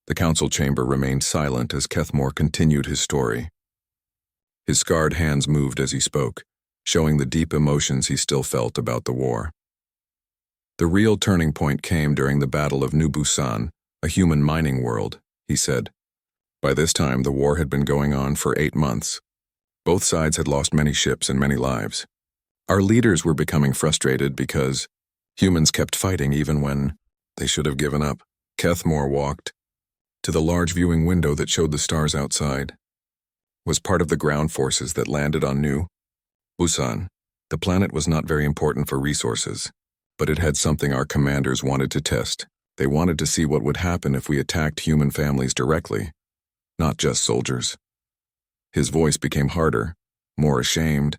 The council chamber remained silent as Kethmore continued his story. His scarred hands moved as he spoke, showing the deep emotions he still felt about the war. The real turning point came during the Battle of New Busan, a human mining world, he said. By this time, the war had been going on for 8 months. Both sides had lost many ships and many lives. Our leaders were becoming frustrated because humans kept fighting even when they should have given up. Kethmore walked to the large viewing window that showed the stars outside. Was part of the ground forces that landed on New Busan. The planet was not very important for resources, but it had something our commanders wanted to test. They wanted to see what would happen if we attacked human families directly, not just soldiers. His voice became harder, more ashamed.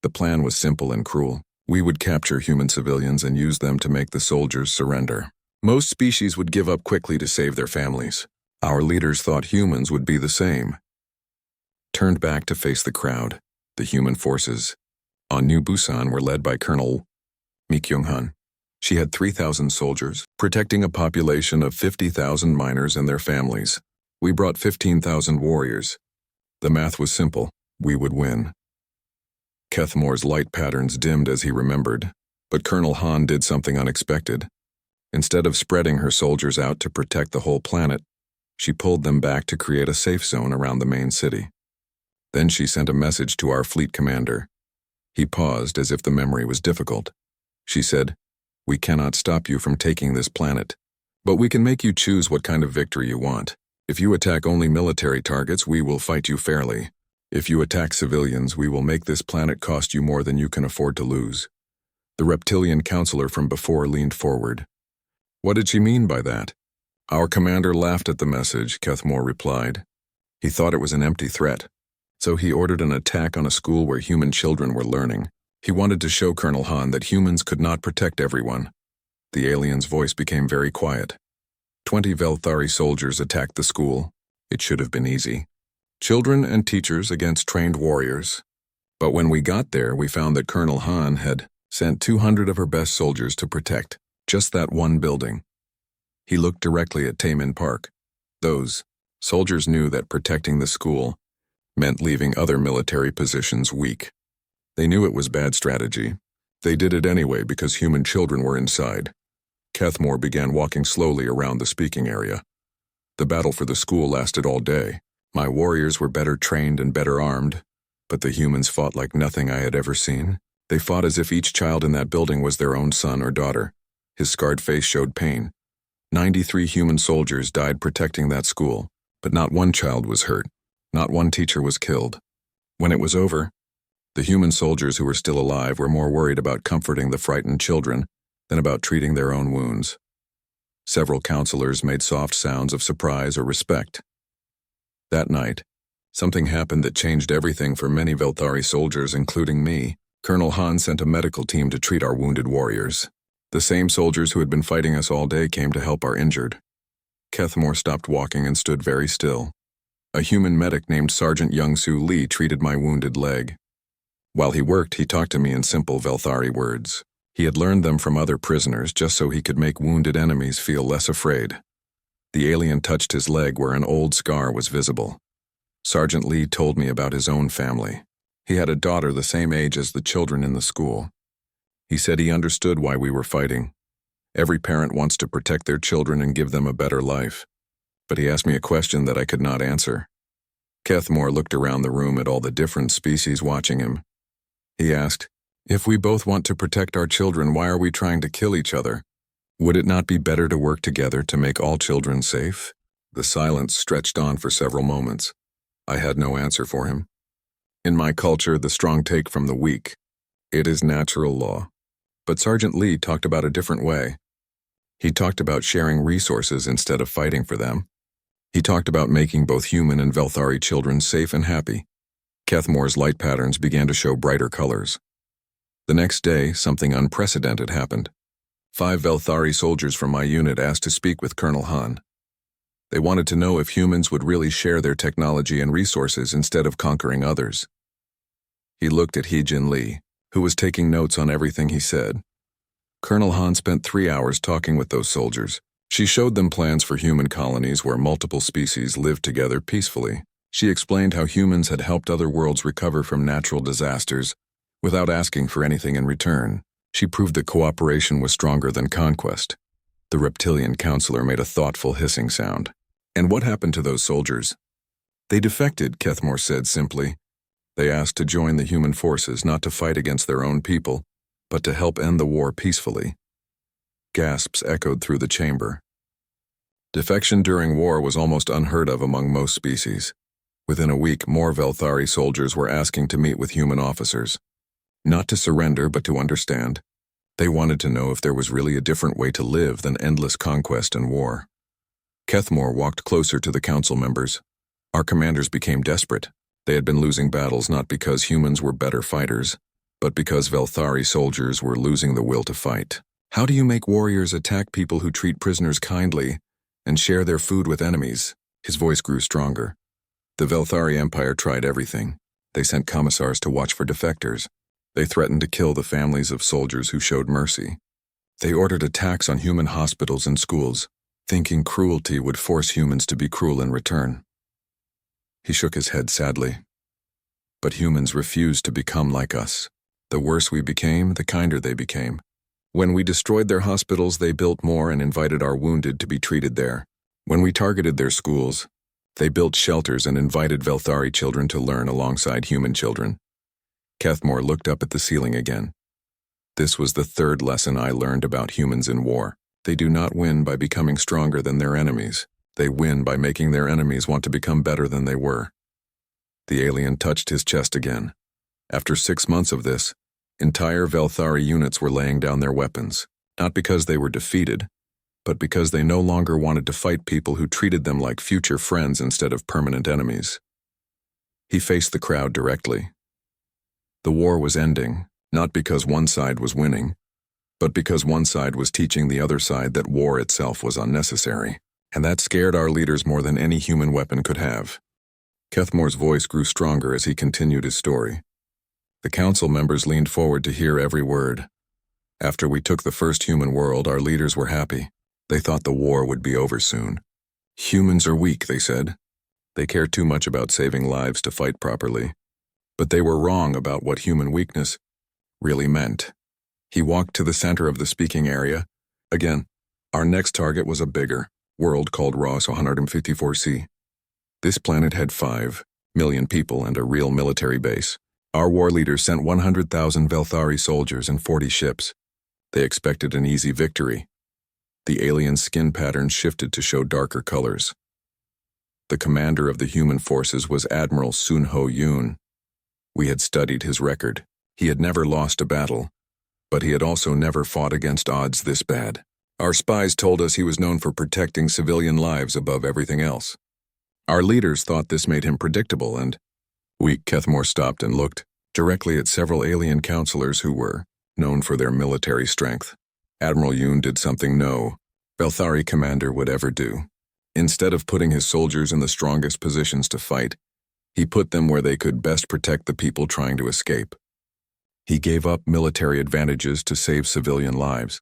The plan was simple and cruel. We would capture human civilians and use them to make the soldiers surrender. Most species would give up quickly to save their families. Our leaders thought humans would be the same. Turned back to face the crowd, the human forces on New Busan were led by Colonel Mi Kyung-hun. She had 3,000 soldiers, protecting a population of 50,000 miners and their families. We brought 15,000 warriors. The math was simple. We would win. Kethmore's light patterns dimmed as he remembered, but Colonel Han did something unexpected. Instead of spreading her soldiers out to protect the whole planet, she pulled them back to create a safe zone around the main city. Then she sent a message to our fleet commander. He paused as if the memory was difficult. She said, "We cannot stop you from taking this planet, but we can make you choose what kind of victory you want. If you attack only military targets, we will fight you fairly. If you attack civilians, we will make this planet cost you more than you can afford to lose." The reptilian counselor from before leaned forward. What did she mean by that? Our commander laughed at the message, Kethmore replied. He thought it was an empty threat, so he ordered an attack on a school where human children were learning. He wanted to show Colonel Han that humans could not protect everyone. The alien's voice became very quiet. 20 Velthari soldiers attacked the school. It should have been easy. Children and teachers against trained warriors. But when we got there, we found that Colonel Han had sent 200 of her best soldiers to protect just that one building. He looked directly at Taemin Park. Those soldiers knew that protecting the school meant leaving other military positions weak. They knew it was bad strategy. They did it anyway because human children were inside. Kethmore began walking slowly around the speaking area. The battle for the school lasted all day. My warriors were better trained and better armed, but the humans fought like nothing I had ever seen. They fought as if each child in that building was their own son or daughter. His scarred face showed pain. 93 human soldiers died protecting that school, but not one child was hurt. Not one teacher was killed. When it was over, the human soldiers who were still alive were more worried about comforting the frightened children than about treating their own wounds. Several counselors made soft sounds of surprise or respect. That night, something happened that changed everything for many Velthari soldiers, including me. Colonel Han sent a medical team to treat our wounded warriors. The same soldiers who had been fighting us all day came to help our injured. Kethmore stopped walking and stood very still. A human medic named Sergeant Young-Soo Lee treated my wounded leg. While he worked, he talked to me in simple Velthari words. He had learned them from other prisoners just so he could make wounded enemies feel less afraid. The alien touched his leg where an old scar was visible. Sergeant Lee told me about his own family. He had a daughter the same age as the children in the school. He said he understood why we were fighting. Every parent wants to protect their children and give them a better life. But he asked me a question that I could not answer. Kethmore looked around the room at all the different species watching him. He asked, "If we both want to protect our children, why are we trying to kill each other? Would it not be better to work together to make all children safe?" The silence stretched on for several moments. I had no answer for him. In my culture, the strong take from the weak. It is natural law. But Sergeant Lee talked about a different way. He talked about sharing resources instead of fighting for them. He talked about making both human and Velthari children safe and happy. Kethmore's light patterns began to show brighter colors. The next day, something unprecedented happened. 5 Velthari soldiers from my unit asked to speak with Colonel Han. They wanted to know if humans would really share their technology and resources instead of conquering others. He looked at Hee-Jin Lee, who was taking notes on everything he said. Colonel Han spent 3 hours talking with those soldiers, She showed them plans for human colonies where multiple species lived together peacefully. She explained how humans had helped other worlds recover from natural disasters without asking for anything in return. She proved that cooperation was stronger than conquest. The reptilian counselor made a thoughtful hissing sound. And what happened to those soldiers? They defected, Kethmore said simply. They asked to join the human forces, not to fight against their own people, but to help end the war peacefully. Gasps echoed through the chamber. Defection during war was almost unheard of among most species. Within a week, more Velthari soldiers were asking to meet with human officers. Not to surrender, but to understand. They wanted to know if there was really a different way to live than endless conquest and war. Kethmore walked closer to the council members. Our commanders became desperate. They had been losing battles not because humans were better fighters, but because Velthari soldiers were losing the will to fight. How do you make warriors attack people who treat prisoners kindly and share their food with enemies? His voice grew stronger. The Velthari Empire tried everything. They sent commissars to watch for defectors. They threatened to kill the families of soldiers who showed mercy. They ordered attacks on human hospitals and schools, thinking cruelty would force humans to be cruel in return. He shook his head sadly. But humans refused to become like us. The worse we became, the kinder they became. When we destroyed their hospitals, they built more and invited our wounded to be treated there. When we targeted their schools, they built shelters and invited Velthari children to learn alongside human children. Kethmore looked up at the ceiling again. This was the third lesson I learned about humans in war. They do not win by becoming stronger than their enemies. They win by making their enemies want to become better than they were. The alien touched his chest again. After 6 months of this, entire Velthari units were laying down their weapons, not because they were defeated, but because they no longer wanted to fight people who treated them like future friends instead of permanent enemies. He faced the crowd directly. The war was ending, not because one side was winning, but because one side was teaching the other side that war itself was unnecessary, and that scared our leaders more than any human weapon could have. Kethmore's voice grew stronger as he continued his story. The council members leaned forward to hear every word. After we took the first human world, our leaders were happy. They thought the war would be over soon. Humans are weak, they said. They care too much about saving lives to fight properly. But they were wrong about what human weakness really meant. He walked to the center of the speaking area. Again, our next target was a bigger world called Ross 154C. This planet had 5 million people and a real military base. Our war leaders sent 100,000 Velthari soldiers and 40 ships. They expected an easy victory. The alien skin pattern shifted to show darker colors. The commander of the human forces was Admiral Sunho Yoon. We had studied his record. He had never lost a battle, but he had also never fought against odds this bad. Our spies told us he was known for protecting civilian lives above everything else. Our leaders thought this made him predictable and Kethmore stopped and looked directly at several alien counselors who were known for their military strength. Admiral Yoon did something no Velthari commander would ever do. Instead of putting his soldiers in the strongest positions to fight, he put them where they could best protect the people trying to escape. He gave up military advantages to save civilian lives.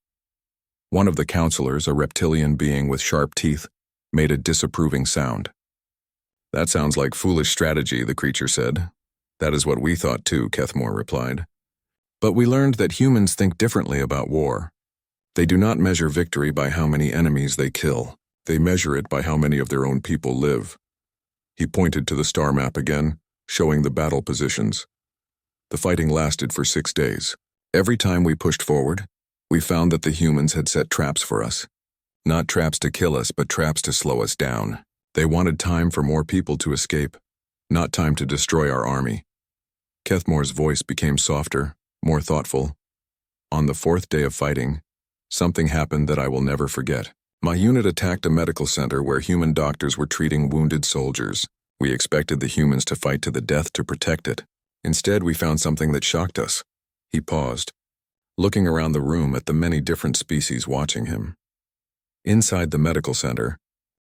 One of the counselors, a reptilian being with sharp teeth, made a disapproving sound. That sounds like foolish strategy, the creature said. That is what we thought too, Kethmore replied. But we learned that humans think differently about war. They do not measure victory by how many enemies they kill. They measure it by how many of their own people live. He pointed to the star map again, showing the battle positions. The fighting lasted for 6 days. Every time we pushed forward, we found that the humans had set traps for us. Not traps to kill us, but traps to slow us down. They wanted time for more people to escape, not time to destroy our army. Kethmore's voice became softer, more thoughtful. On the 4th day of fighting, something happened that I will never forget. My unit attacked a medical center where human doctors were treating wounded soldiers. We expected the humans to fight to the death to protect it. Instead, we found something that shocked us. He paused, looking around the room at the many different species watching him. Inside the medical center,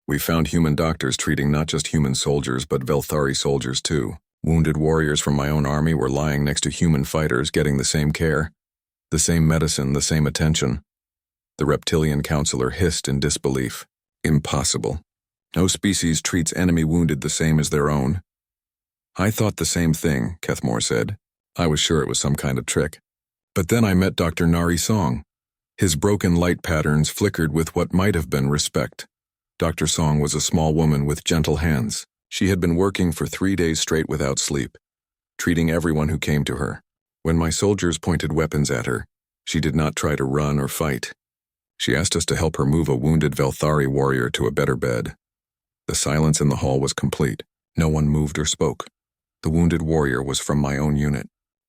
we found human doctors treating not just human soldiers but Velthari soldiers too. Wounded warriors from my own army were lying next to human fighters getting the same care, the same medicine, the same attention. The reptilian counselor hissed in disbelief. Impossible. No species treats enemy wounded the same as their own. I thought the same thing, Kethmore said. I was sure it was some kind of trick. But then I met Dr. Narration. His broken light patterns flickered with what might have been respect. Dr. Song was a small woman with gentle hands. She had been working for 3 days straight without sleep, treating everyone who came to her. When my soldiers pointed weapons at her, she did not try to run or fight. She asked us to help her move a wounded Velthari warrior to a better bed. The silence in the hall was complete. No one moved or spoke. The wounded warrior was from my own unit.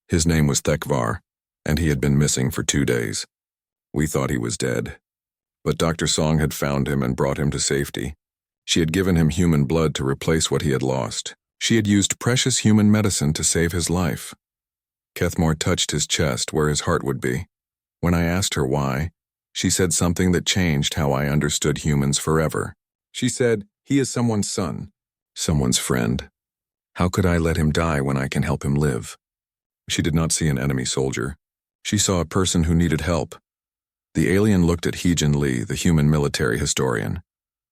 His name was Thekvar, and he had been missing for 2 days. We thought he was dead. But Dr. Song had found him and brought him to safety. She had given him human blood to replace what he had lost. She had used precious human medicine to save his life. Kethmore touched his chest where his heart would be. When I asked her why, she said something that changed how I understood humans forever. She said, "He is someone's son, someone's friend. How could I let him die when I can help him live?" She did not see an enemy soldier. She saw a person who needed help. The alien looked at Heejin Lee, the human military historian.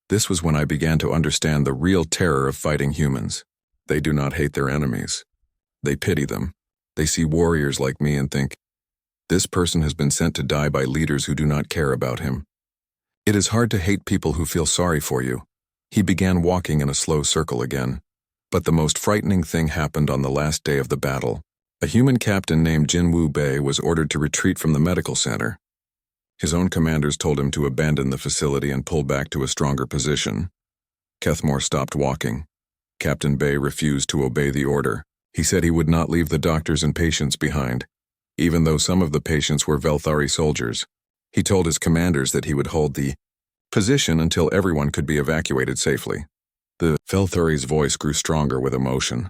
This was when I began to understand the real terror of fighting humans. They do not hate their enemies. They pity them. They see warriors like me and think, this person has been sent to die by leaders who do not care about him. It is hard to hate people who feel sorry for you. He began walking in a slow circle again. But the most frightening thing happened on the last day of the battle. A human captain named Jinwoo Bei was ordered to retreat from the medical center. His own commanders told him to abandon the facility and pull back to a stronger position. Kethmore stopped walking. Captain Bei refused to obey the order. He said he would not leave the doctors and patients behind, even though some of the patients were Velthari soldiers. He told his commanders that he would hold the position until everyone could be evacuated safely. The Velthari's voice grew stronger with emotion.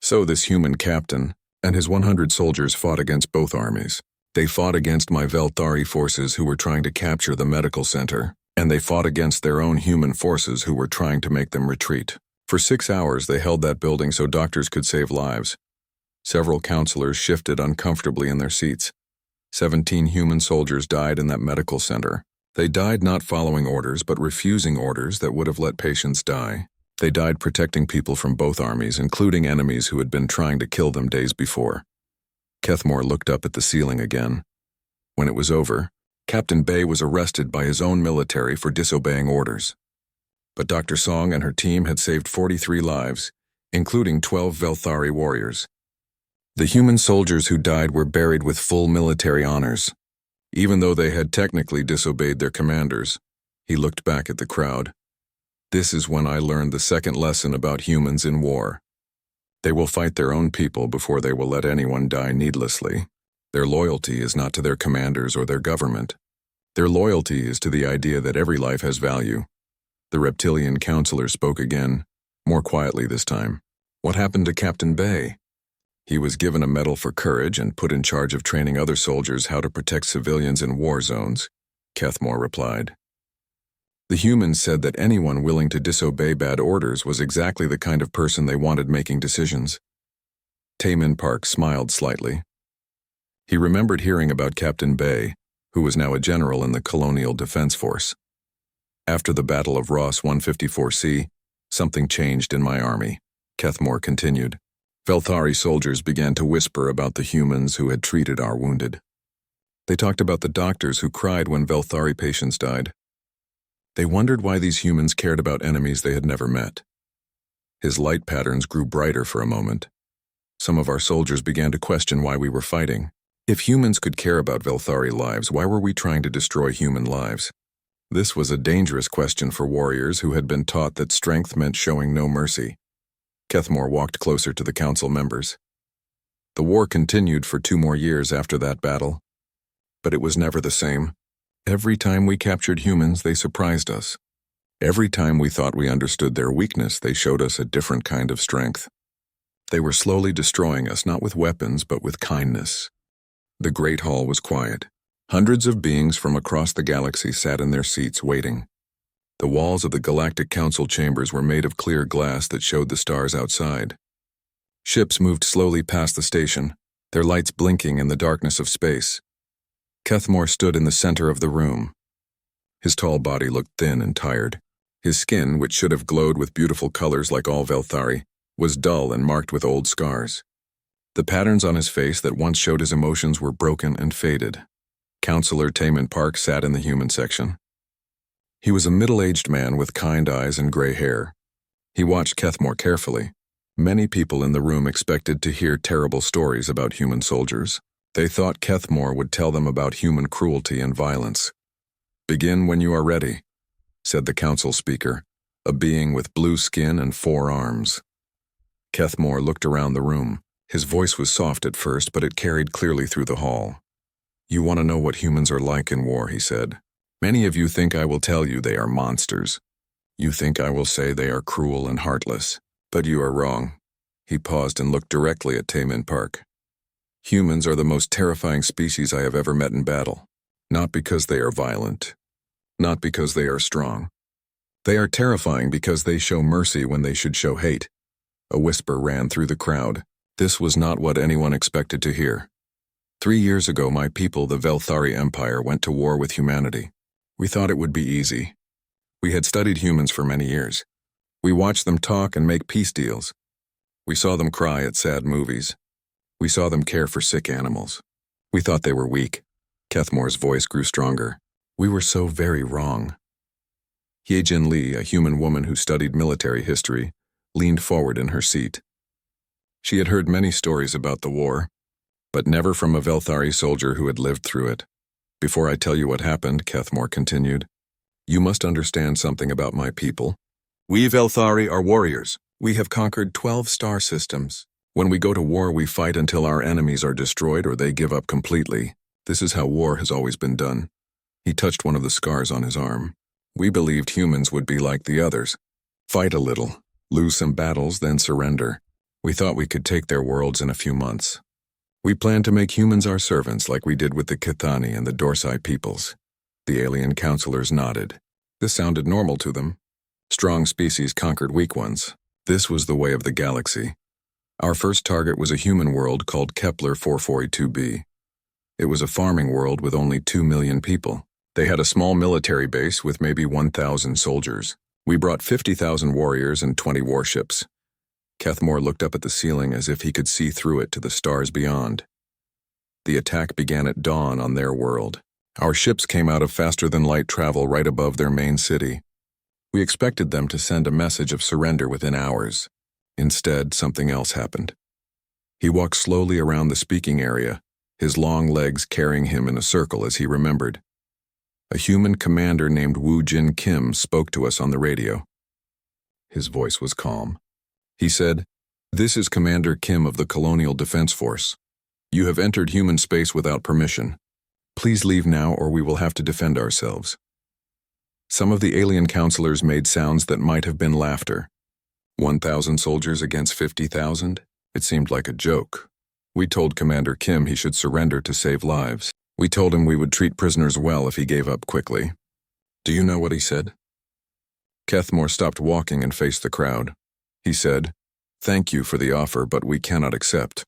So this human captain and his 100 soldiers fought against both armies. They fought against my Velthari forces who were trying to capture the medical center, and they fought against their own human forces who were trying to make them retreat. For 6 hours they held that building so doctors could save lives. Several counselors shifted uncomfortably in their seats. 17 human soldiers died in that medical center. They died not following orders but refusing orders that would have let patients die. They died protecting people from both armies, including enemies who had been trying to kill them days before. Kethmore looked up at the ceiling again. When it was over, Captain Bei was arrested by his own military for disobeying orders. But Dr. Song and her team had saved 43 lives, including 12 Velthari warriors. The human soldiers who died were buried with full military honors. Even though they had technically disobeyed their commanders, he looked back at the crowd. This is when I learned the second lesson about humans in war. They will fight their own people before they will let anyone die needlessly. Their loyalty is not to their commanders or their government. Their loyalty is to the idea that every life has value. The reptilian counselor spoke again, more quietly this time. What happened to Captain Bei? He was given a medal for courage and put in charge of training other soldiers how to protect civilians in war zones, Kethmore replied. The humans said that anyone willing to disobey bad orders was exactly the kind of person they wanted making decisions. Taemin Park smiled slightly. He remembered hearing about Captain Bei, who was now a general in the Colonial Defense Force. After the Battle of Ross 154C, something changed in my army, Kethmore continued. Velthari soldiers began to whisper about the humans who had treated our wounded. They talked about the doctors who cried when Velthari patients died. They wondered why these humans cared about enemies they had never met. His light patterns grew brighter for a moment. Some of our soldiers began to question why we were fighting. If humans could care about Velthari lives, why were we trying to destroy human lives? This was a dangerous question for warriors who had been taught that strength meant showing no mercy. Kethmore walked closer to the council members. The war continued for 2 more years after that battle. But it was never the same. Every time we captured humans, they surprised us. Every time we thought we understood their weakness, they showed us a different kind of strength. They were slowly destroying us, not with weapons, but with kindness. The Great Hall was quiet. Hundreds of beings from across the galaxy sat in their seats waiting. The walls of the Galactic Council chambers were made of clear glass that showed the stars outside. Ships moved slowly past the station, their lights blinking in the darkness of space. Kethmore stood in the center of the room. His tall body looked thin and tired. His skin, which should have glowed with beautiful colors like all Velthari, was dull and marked with old scars. The patterns on his face that once showed his emotions were broken and faded. Counselor Taman Park sat in the human section. He was a middle-aged man with kind eyes and gray hair. He watched Kethmore carefully. Many people in the room expected to hear terrible stories about human soldiers. They thought Kethmore would tell them about human cruelty and violence. "Begin when you are ready," said the council speaker, a being with blue skin and 4 arms. Kethmore looked around the room. His voice was soft at first, but it carried clearly through the hall. "You want to know what humans are like in war," he said. "Many of you think I will tell you they are monsters. You think I will say they are cruel and heartless, but you are wrong." He paused and looked directly at Taman Park. "Humans are the most terrifying species I have ever met in battle. Not because they are violent. Not because they are strong. They are terrifying because they show mercy when they should show hate." A whisper ran through the crowd. This was not what anyone expected to hear. 3 years ago, my people, the Velthari Empire, went to war with humanity. We thought it would be easy. We had studied humans for many years. We watched them talk and make peace deals. We saw them cry at sad movies. We saw them care for sick animals. We thought they were weak. Kethmore's voice grew stronger. We were so very wrong. Hyejin Lee, a human woman who studied military history, leaned forward in her seat. She had heard many stories about the war, but never from a Velthari soldier who had lived through it. "Before I tell you what happened," Kethmore continued, "you must understand something about my people. We Velthari are warriors. We have conquered 12 star systems. When we go to war, we fight until our enemies are destroyed or they give up completely. This is how war has always been done." He touched one of the scars on his arm. "We believed humans would be like the others. Fight a little, lose some battles, then surrender. We thought we could take their worlds in a few months. We planned to make humans our servants like we did with the Kithani and the Dorsai peoples." The alien counselors nodded. This sounded normal to them. Strong species conquered weak ones. This was the way of the galaxy. Our first target was a human world called Kepler 442b. It was a farming world with only 2 million people. They had a small military base with maybe 1,000 soldiers. We brought 50,000 warriors and 20 warships. Kethmore looked up at the ceiling as if he could see through it to the stars beyond. The attack began at dawn on their world. Our ships came out of faster-than-light travel right above their main city. We expected them to send a message of surrender within hours. Instead, something else happened. He walked slowly around the speaking area, his long legs carrying him in a circle as he remembered. A human commander named Woo Jin Kim spoke to us on the radio. His voice was calm. He said, "This is Commander Kim of the Colonial Defense Force. You have entered human space without permission. Please leave now or we will have to defend ourselves." Some of the alien counselors made sounds that might have been laughter. 1,000 soldiers against 50,000? It seemed like a joke. We told Commander Kim he should surrender to save lives. We told him we would treat prisoners well if he gave up quickly. Do you know what he said? Kethmore stopped walking and faced the crowd. He said, "Thank you for the offer, but we cannot accept.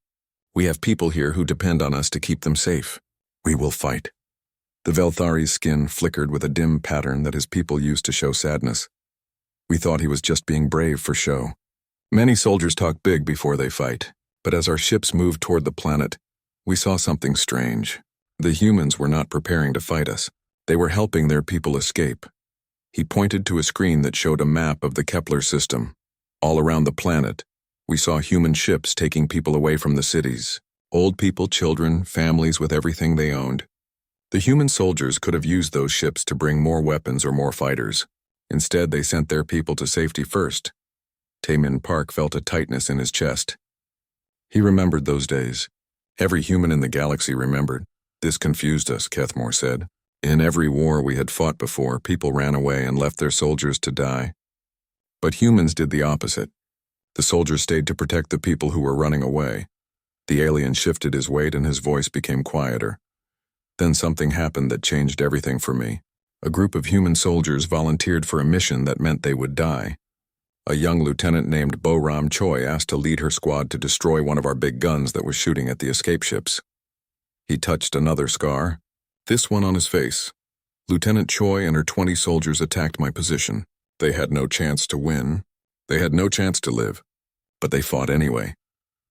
We have people here who depend on us to keep them safe. We will fight." The Velthari's skin flickered with a dim pattern that his people used to show sadness. We thought he was just being brave for show. Many soldiers talk big before they fight, but as our ships moved toward the planet, we saw something strange. The humans were not preparing to fight us. They were helping their people escape. He pointed to a screen that showed a map of the Kepler system. All around the planet, we saw human ships taking people away from the cities. Old people, children, families with everything they owned. The human soldiers could have used those ships to bring more weapons or more fighters. Instead, they sent their people to safety first. Taman Park felt a tightness in his chest. He remembered those days. Every human in the galaxy remembered. "This confused us," Kethmore said. "In every war we had fought before, people ran away and left their soldiers to die. But humans did the opposite. The soldiers stayed to protect the people who were running away." The alien shifted his weight and his voice became quieter. "Then something happened that changed everything for me. A group of human soldiers volunteered for a mission that meant they would die. A young lieutenant named Bo Ram Choi asked to lead her squad to destroy one of our big guns that was shooting at the escape ships." He touched another scar, this one on his face. Lieutenant Choi and her 20 soldiers attacked my position. They had no chance to win. They had no chance to live. But they fought anyway.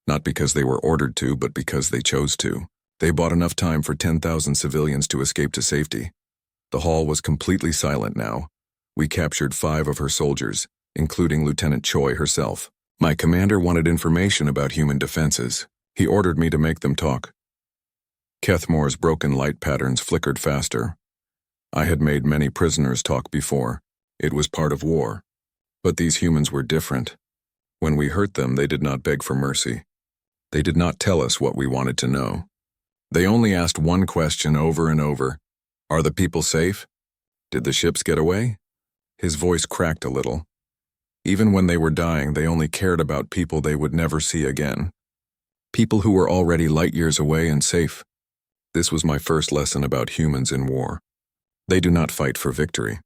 Not because they were ordered to, but because they chose to. They bought enough time for 10,000 civilians to escape to safety. The hall was completely silent now. We captured 5 of her soldiers, including Lieutenant Choi herself. My commander wanted information about human defenses. He ordered me to make them talk. Kethmore's broken light patterns flickered faster. I had made many prisoners talk before. It was part of war. But these humans were different. When we hurt them, they did not beg for mercy. They did not tell us what we wanted to know. They only asked one question over and over. Are the people safe? Did the ships get away? His voice cracked a little. Even when they were dying, they only cared about people they would never see again. People who were already light years away and safe. This was my first lesson about humans in war. They do not fight for victory.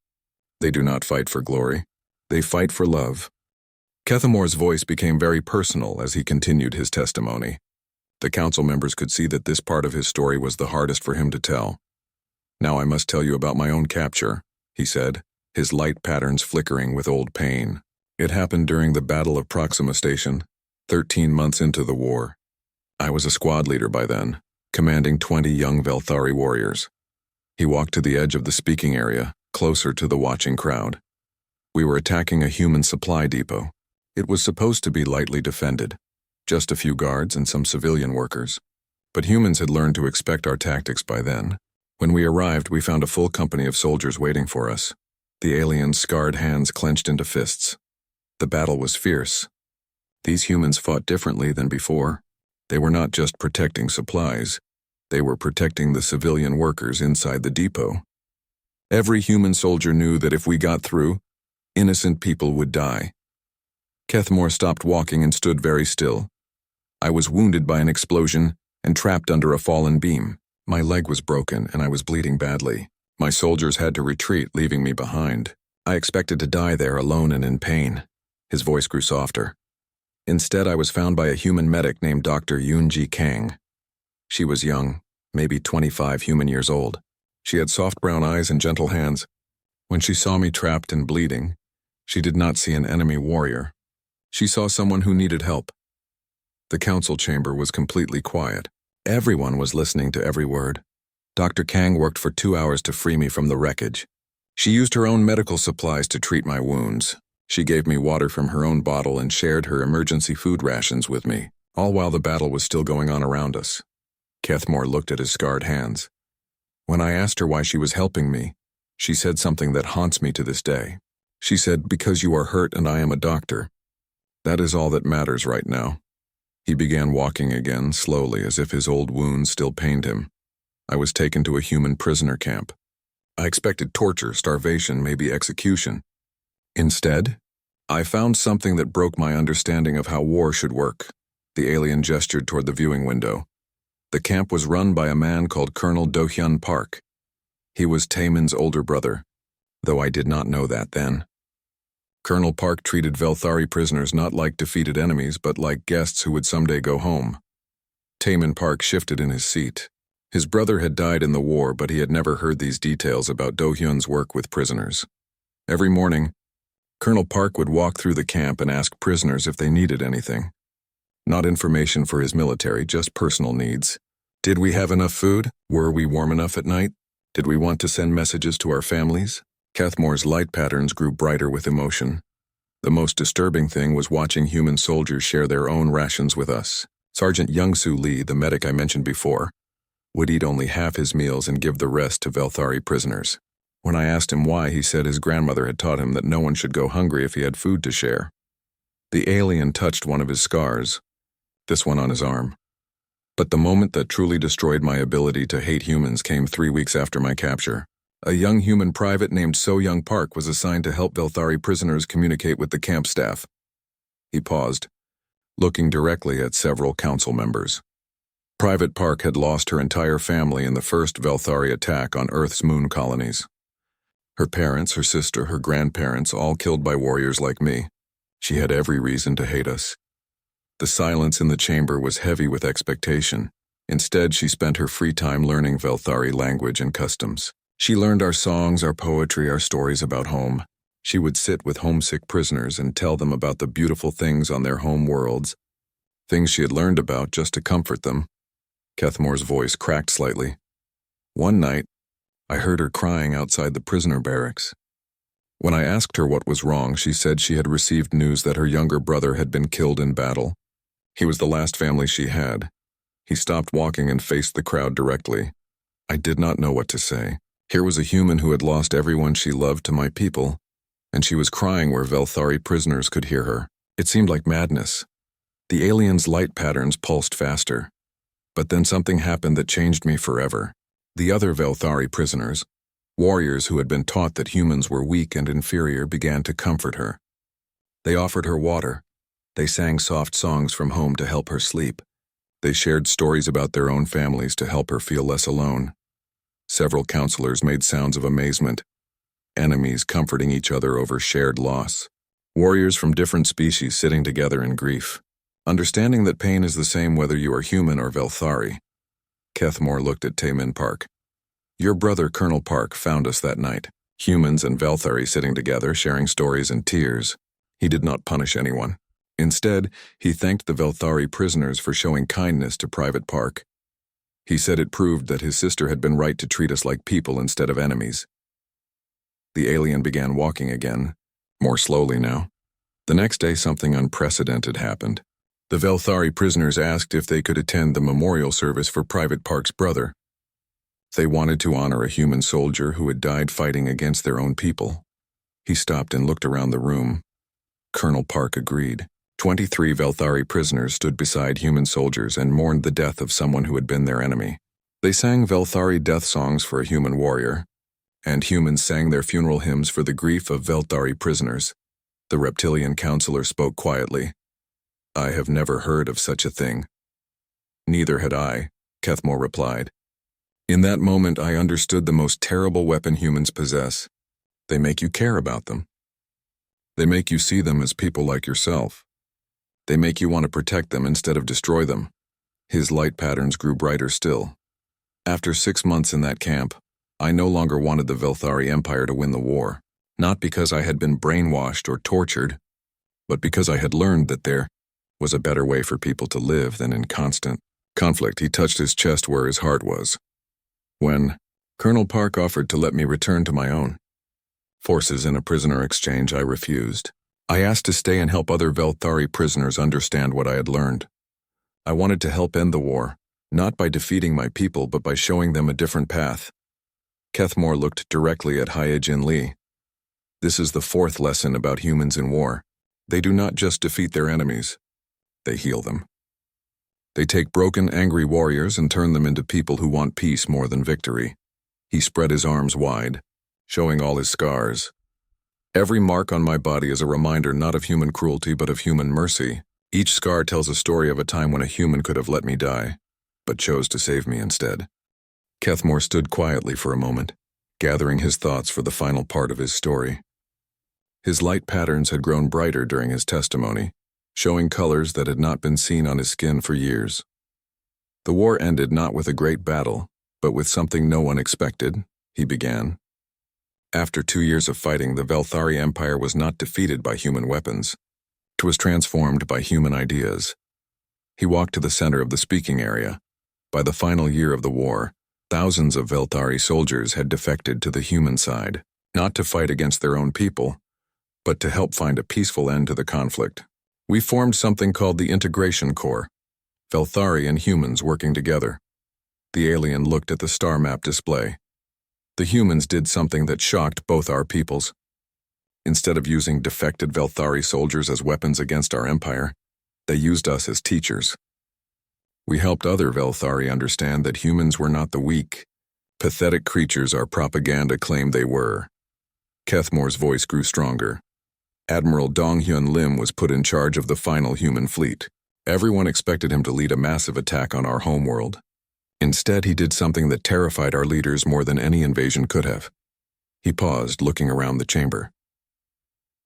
They do not fight for glory. They fight for love. Kethamore's voice became very personal as he continued his testimony. The council members could see that this part of his story was the hardest for him to tell. Now I must tell you about my own capture, he said, his light patterns flickering with old pain. It happened during the Battle of Proxima Station, 13 months into the war. I was a squad leader by then, commanding 20 young Velthari warriors. He walked to the edge of the speaking area, closer to the watching crowd. We were attacking a human supply depot. It was supposed to be lightly defended, just a few guards and some civilian workers. But humans had learned to expect our tactics by then. When we arrived, we found a full company of soldiers waiting for us. The aliens' scarred hands clenched into fists. The battle was fierce. These humans fought differently than before. They were not just protecting supplies. They were protecting the civilian workers inside the depot. Every human soldier knew that if we got through, innocent people would die. Kethmore stopped walking and stood very still. I was wounded by an explosion and trapped under a fallen beam. My leg was broken and I was bleeding badly. My soldiers had to retreat, leaving me behind. I expected to die there alone and in pain. His voice grew softer. Instead, I was found by a human medic named Dr. Yoonji Kang. She was young, maybe 25 human years old. She had soft brown eyes and gentle hands. When she saw me trapped and bleeding, she did not see an enemy warrior. She saw someone who needed help. The council chamber was completely quiet. Everyone was listening to every word. Dr. Kang worked for 2 hours to free me from the wreckage. She used her own medical supplies to treat my wounds. She gave me water from her own bottle and shared her emergency food rations with me, all while the battle was still going on around us. Kethmore looked at his scarred hands. When I asked her why she was helping me, she said something that haunts me to this day. She said, "Because you are hurt and I am a doctor. That is all that matters right now." He began walking again, slowly, as if his old wounds still pained him. I was taken to a human prisoner camp. I expected torture, starvation, maybe execution. Instead, I found something that broke my understanding of how war should work. The alien gestured toward the viewing window. The camp was run by a man called Colonel Do-hyun Park. He was Taemin's older brother, though I did not know that then. Colonel Park treated Velthari prisoners not like defeated enemies, but like guests who would someday go home. Taemin Park shifted in his seat. His brother had died in the war, but he had never heard these details about Do-hyun's work with prisoners. Every morning, Colonel Park would walk through the camp and ask prisoners if they needed anything. Not information for his military, just personal needs. Did we have enough food? Were we warm enough at night? Did we want to send messages to our families? Kethmore's light patterns grew brighter with emotion. The most disturbing thing was watching human soldiers share their own rations with us. Sergeant Young-Soo Lee, the medic I mentioned before, would eat only half his meals and give the rest to Velthari prisoners. When I asked him why, he said his grandmother had taught him that no one should go hungry if he had food to share. The alien touched one of his scars, this one on his arm. But the moment that truly destroyed my ability to hate humans came 3 weeks after my capture. A young human private named So-young Park was assigned to help Velthari prisoners communicate with the camp staff. He paused, looking directly at several council members. Private Park had lost her entire family in the first Velthari attack on Earth's moon colonies. Her parents, her sister, her grandparents, all killed by warriors like me. She had every reason to hate us. The silence in the chamber was heavy with expectation. Instead, she spent her free time learning Velthari language and customs. She learned our songs, our poetry, our stories about home. She would sit with homesick prisoners and tell them about the beautiful things on their home worlds, things she had learned about just to comfort them. Kethmore's voice cracked slightly. One night, I heard her crying outside the prisoner barracks. When I asked her what was wrong, she said she had received news that her younger brother had been killed in battle. He was the last family she had. He stopped walking and faced the crowd directly. I did not know what to say. Here was a human who had lost everyone she loved to my people, and she was crying where Velthari prisoners could hear her. It seemed like madness. The alien's light patterns pulsed faster. But then something happened that changed me forever. The other Velthari prisoners, warriors who had been taught that humans were weak and inferior, began to comfort her. They offered her water. They sang soft songs from home to help her sleep. They shared stories about their own families to help her feel less alone. Several counselors made sounds of amazement, enemies comforting each other over shared loss, warriors from different species sitting together in grief, understanding that pain is the same whether you are human or Velthari. Kethmore looked at Taemin Park. Your brother, Colonel Park, found us that night, humans and Velthari sitting together, sharing stories and tears. He did not punish anyone. Instead, he thanked the Velthari prisoners for showing kindness to Private Park. He said it proved that his sister had been right to treat us like people instead of enemies. The alien began walking again, more slowly now. The next day, something unprecedented happened. The Velthari prisoners asked if they could attend the memorial service for Private Park's brother. They wanted to honor a human soldier who had died fighting against their own people. He stopped and looked around the room. Colonel Park agreed. 23 Velthari prisoners stood beside human soldiers and mourned the death of someone who had been their enemy. They sang Velthari death songs for a human warrior, and humans sang their funeral hymns for the grief of Velthari prisoners. The reptilian counselor spoke quietly. I have never heard of such a thing. Neither had I, Kethmore replied. In that moment, I understood the most terrible weapon humans possess. They make you care about them. They make you see them as people like yourself. They make you want to protect them instead of destroy them. His light patterns grew brighter still. After 6 months in that camp, I no longer wanted the Velthari Empire to win the war, not because I had been brainwashed or tortured, but because I had learned that there was a better way for people to live than in constant conflict. He touched his chest where his heart was. When Colonel Park offered to let me return to my own forces in a prisoner exchange, I refused. I asked to stay and help other Velthari prisoners understand what I had learned. I wanted to help end the war, not by defeating my people, but by showing them a different path. Kethmore looked directly at Hyejin Lee. This is the 4th lesson about humans in war. They do not just defeat their enemies. They heal them. They take broken, angry warriors and turn them into people who want peace more than victory. He spread his arms wide, showing all his scars. Every mark on my body is a reminder not of human cruelty but of human mercy. Each scar tells a story of a time when a human could have let me die, but chose to save me instead. Kethmore stood quietly for a moment, gathering his thoughts for the final part of his story. His light patterns had grown brighter during his testimony, showing colors that had not been seen on his skin for years. The war ended not with a great battle, but with something no one expected, he began. After 2 years of fighting, the Velthari Empire was not defeated by human weapons. It was transformed by human ideas. He walked to the center of the speaking area. By the final year of the war, thousands of Velthari soldiers had defected to the human side, not to fight against their own people, but to help find a peaceful end to the conflict. We formed something called the Integration Corps, Velthari and humans working together. The alien looked at the star map display. The humans did something that shocked both our peoples. Instead of using defected Velthari soldiers as weapons against our empire, they used us as teachers. We helped other Velthari understand that humans were not the weak, pathetic creatures our propaganda claimed they were. Kethmore's voice grew stronger. Admiral Donghyun Lim was put in charge of the final human fleet. Everyone expected him to lead a massive attack on our homeworld. Instead, he did something that terrified our leaders more than any invasion could have. He paused, looking around the chamber.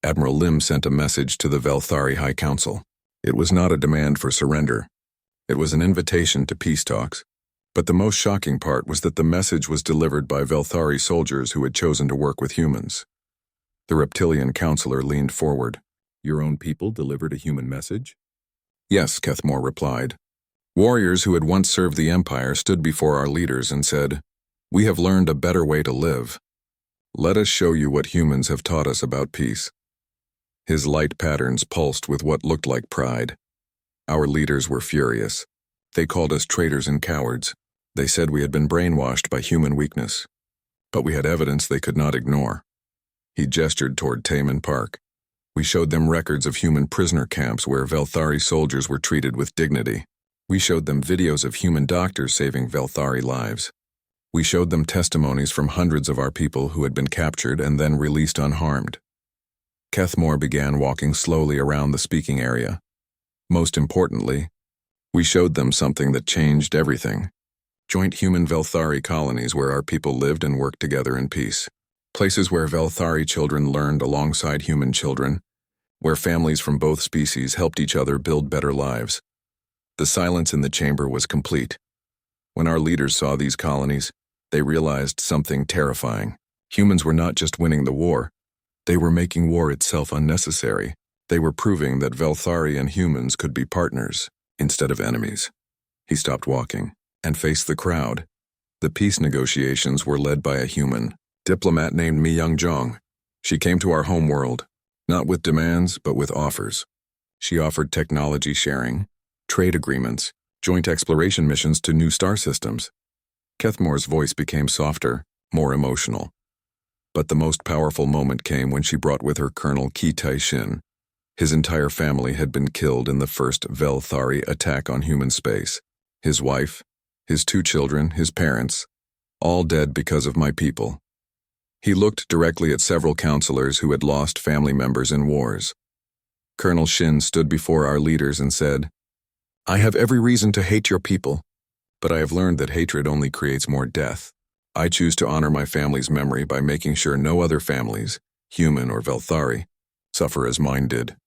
Admiral Lim sent a message to the Velthari High Council. It was not a demand for surrender. It was an invitation to peace talks. But the most shocking part was that the message was delivered by Velthari soldiers who had chosen to work with humans. The reptilian counselor leaned forward. "Your own people delivered a human message?" "Yes," Kethmore replied. "Warriors who had once served the Empire stood before our leaders and said, 'We have learned a better way to live. Let us show you what humans have taught us about peace.'" His light patterns pulsed with what looked like pride. Our leaders were furious. They called us traitors and cowards. They said we had been brainwashed by human weakness. But we had evidence they could not ignore. He gestured toward Taman Park. We showed them records of human prisoner camps where Velthari soldiers were treated with dignity. We showed them videos of human doctors saving Velthari lives. We showed them testimonies from hundreds of our people who had been captured and then released unharmed. Kethmore began walking slowly around the speaking area. Most importantly, we showed them something that changed everything. Joint human Velthari colonies where our people lived and worked together in peace. Places where Velthari children learned alongside human children, where families from both species helped each other build better lives. The silence in the chamber was complete. When our leaders saw these colonies, they realized something terrifying. Humans were not just winning the war. They were making war itself unnecessary. They were proving that Velthari and humans could be partners instead of enemies. He stopped walking and faced the crowd. The peace negotiations were led by a human diplomat named Mi Young-jong. She came to our homeworld, not with demands, but with offers. She offered technology sharing, trade agreements, joint exploration missions to new star systems. Kethmore's voice became softer, more emotional. But the most powerful moment came when she brought with her Colonel Ki Tai-shin. His entire family had been killed in the first Velthari attack on human space. His wife, his 2 children, his parents, all dead because of my people. He looked directly at several counselors who had lost family members in wars. Colonel Shin stood before our leaders and said, "I have every reason to hate your people, but I have learned that hatred only creates more death. I choose to honor my family's memory by making sure no other families, human or Velthari, suffer as mine did."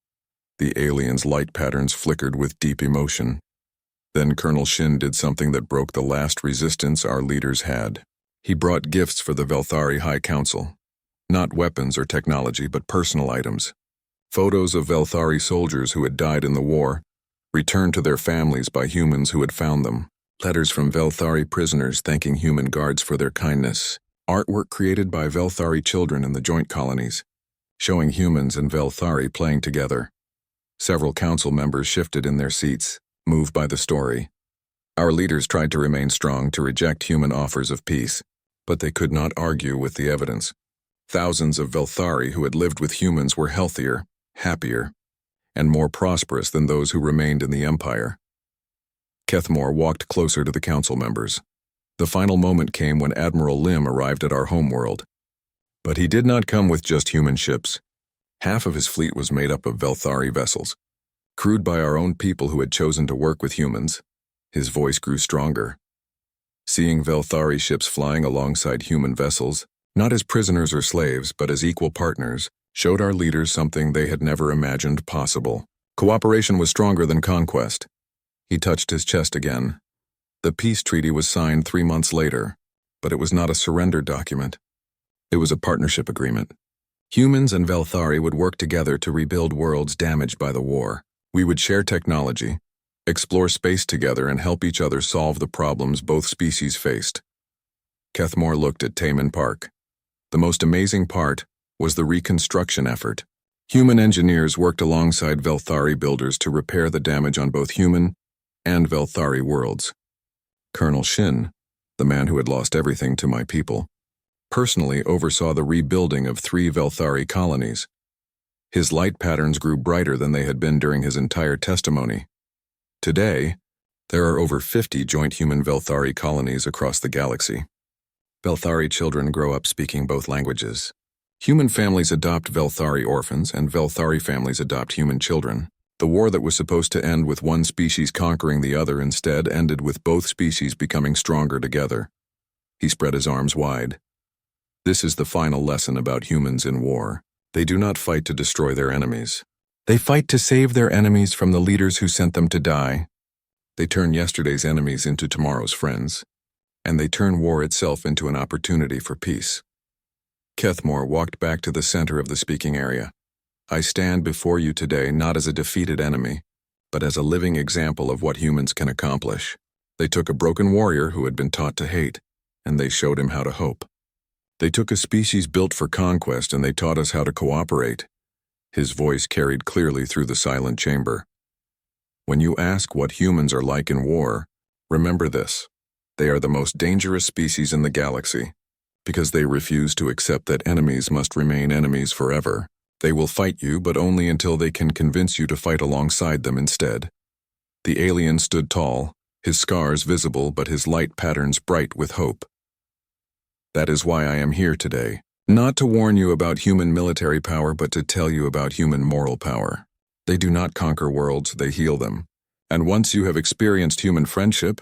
The alien's light patterns flickered with deep emotion. Then Colonel Shin did something that broke the last resistance our leaders had. He brought gifts for the Velthari High Council. Not weapons or technology, but personal items. Photos of Velthari soldiers who had died in the war, returned to their families by humans who had found them. Letters from Velthari prisoners thanking human guards for their kindness. Artwork created by Velthari children in the joint colonies, showing humans and Velthari playing together. Several council members shifted in their seats, moved by the story. Our leaders tried to remain strong to reject human offers of peace, but they could not argue with the evidence. Thousands of Velthari who had lived with humans were healthier, happier, and more prosperous than those who remained in the Empire. Kethmore walked closer to the council members. The final moment came when Admiral Lim arrived at our homeworld. But he did not come with just human ships. Half of his fleet was made up of Velthari vessels, crewed by our own people who had chosen to work with humans. His voice grew stronger. Seeing Velthari ships flying alongside human vessels, not as prisoners or slaves, but as equal partners, showed our leaders something they had never imagined possible. Cooperation was stronger than conquest. He touched his chest again. The peace treaty was signed 3 months later, but it was not a surrender document. It was a partnership agreement. Humans and Velthari would work together to rebuild worlds damaged by the war. We would share technology, explore space together, and help each other solve the problems both species faced. Kethmore looked at Taman Park. The most amazing part was the reconstruction effort. Human engineers worked alongside Velthari builders to repair the damage on both human and Velthari worlds. Colonel Shin, the man who had lost everything to my people, personally oversaw the rebuilding of 3 Velthari colonies. His light patterns grew brighter than they had been during his entire testimony. Today, there are over 50 joint human Velthari colonies across the galaxy. Velthari children grow up speaking both languages. Human families adopt Velthari orphans, and Velthari families adopt human children. The war that was supposed to end with one species conquering the other instead ended with both species becoming stronger together. He spread his arms wide. This is the final lesson about humans in war. They do not fight to destroy their enemies. They fight to save their enemies from the leaders who sent them to die. They turn yesterday's enemies into tomorrow's friends. and they turn war itself into an opportunity for peace. Kethmore walked back to the center of the speaking area. I stand before you today not as a defeated enemy, but as a living example of what humans can accomplish. They took a broken warrior who had been taught to hate, and they showed him how to hope. They took a species built for conquest and they taught us how to cooperate. His voice carried clearly through the silent chamber. When you ask what humans are like in war, remember this. They are the most dangerous species in the galaxy, because they refuse to accept that enemies must remain enemies forever. They will fight you, but only until they can convince you to fight alongside them instead. The alien stood tall, his scars visible but his light patterns bright with hope. That is why I am here today, not to warn you about human military power, but to tell you about human moral power. They do not conquer worlds, they heal them. And once you have experienced human friendship,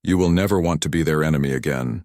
you will never want to be their enemy again.